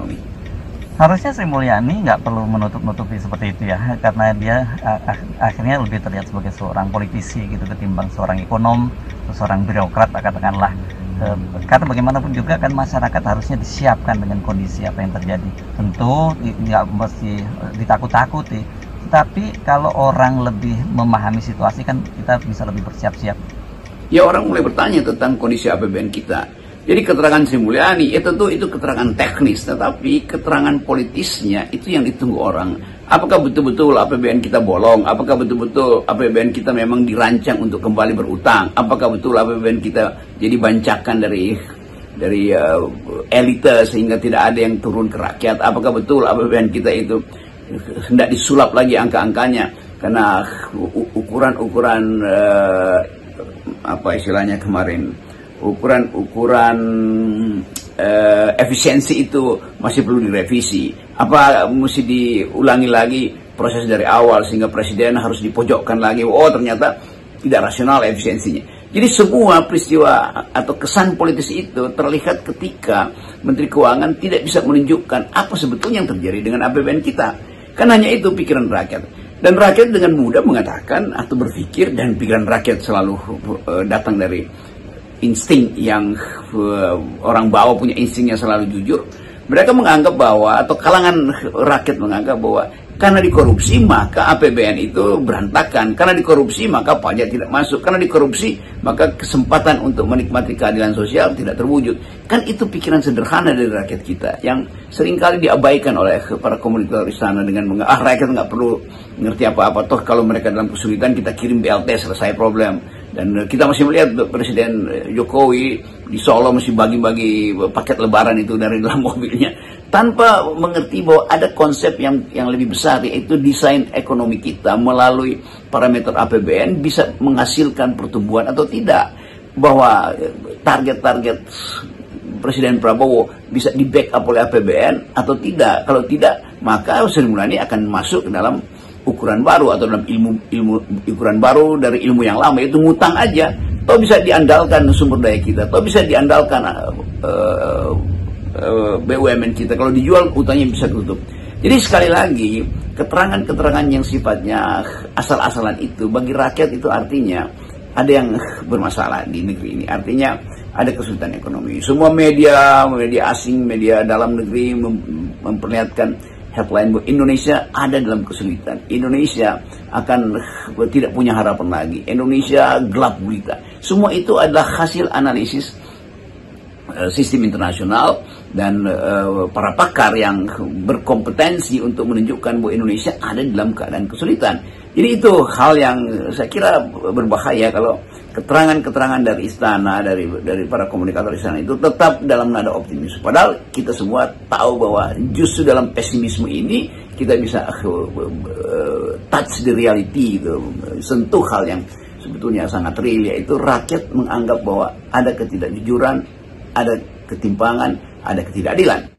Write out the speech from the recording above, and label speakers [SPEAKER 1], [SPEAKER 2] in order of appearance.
[SPEAKER 1] ekonomi.
[SPEAKER 2] Harusnya Sri Mulyani nggak perlu menutup-nutupi seperti itu ya, karena dia akhirnya lebih terlihat sebagai seorang politisi gitu ketimbang seorang ekonom, seorang birokrat katakanlah. Karena bagaimanapun juga kan masyarakat harusnya disiapkan dengan kondisi apa yang terjadi. Tentu nggak mesti ditakut-takuti, tapi kalau orang lebih memahami situasi kan kita bisa lebih bersiap-siap.
[SPEAKER 1] Ya, orang mulai bertanya tentang kondisi APBN kita. Jadi keterangan Sri Mulyani, ya tentu itu keterangan teknis, tetapi keterangan politisnya itu yang ditunggu orang. Apakah betul-betul APBN kita bolong? Apakah betul-betul APBN kita memang dirancang untuk kembali berutang? Apakah betul APBN kita jadi bancakan dari elite sehingga tidak ada yang turun ke rakyat? Apakah betul APBN kita itu hendak disulap lagi angka-angkanya karena ukuran-ukuran apa istilahnya kemarin? Ukuran efisiensi itu masih perlu direvisi. Apa mesti diulangi lagi proses dari awal sehingga presiden harus dipojokkan lagi? Oh, ternyata tidak rasional efisiensinya. Jadi semua peristiwa atau kesan politis itu terlihat ketika Menteri Keuangan tidak bisa menunjukkan apa sebetulnya yang terjadi dengan APBN kita. Kan hanya itu pikiran rakyat. Dan rakyat dengan mudah mengatakan atau berpikir, dan pikiran rakyat selalu datang dari insting yang orang bawah punya instingnya selalu jujur. Mereka menganggap bahwa, atau kalangan rakyat menganggap bahwa karena dikorupsi maka APBN itu berantakan, karena dikorupsi maka pajak tidak masuk, karena dikorupsi maka kesempatan untuk menikmati keadilan sosial tidak terwujud. Kan itu pikiran sederhana dari rakyat kita yang seringkali diabaikan oleh para komunikator istana dengan rakyat nggak perlu ngerti apa-apa, toh kalau mereka dalam kesulitan kita kirim BLT selesai problem. Dan kita masih melihat Presiden Jokowi di Solo masih bagi-bagi paket lebaran itu dari dalam mobilnya, tanpa mengerti bahwa ada konsep yang lebih besar, yaitu desain ekonomi kita melalui parameter APBN bisa menghasilkan pertumbuhan atau tidak, bahwa target-target Presiden Prabowo bisa di backup oleh APBN atau tidak. Kalau tidak, maka Sri Mulyani akan masuk ke dalam ukuran baru atau dalam ukuran baru dari ilmu yang lama, yaitu ngutang aja. Toh bisa diandalkan sumber daya kita, toh bisa diandalkan BUMN kita. Kalau dijual utangnya bisa tutup. Jadi sekali lagi keterangan-keterangan yang sifatnya asal-asalan itu bagi rakyat itu artinya ada yang bermasalah di negeri ini. Artinya ada kesulitan ekonomi. Semua media asing, media dalam negeri memperlihatkan headline bahwa Indonesia ada dalam kesulitan. Indonesia akan tidak punya harapan lagi. Indonesia gelap gulita. Semua itu adalah hasil analisis sistem internasional dan para pakar yang berkompetensi untuk menunjukkan bahwa Indonesia ada dalam keadaan kesulitan. Jadi itu hal yang saya kira berbahaya kalau keterangan-keterangan dari istana, dari para komunikator istana itu tetap dalam nada optimis. Padahal kita semua tahu bahwa justru dalam pesimisme ini kita bisa touch the reality, gitu, sentuh hal yang sebetulnya sangat real, yaitu rakyat menganggap bahwa ada ketidakjujuran, ada ketimpangan, ada ketidakadilan.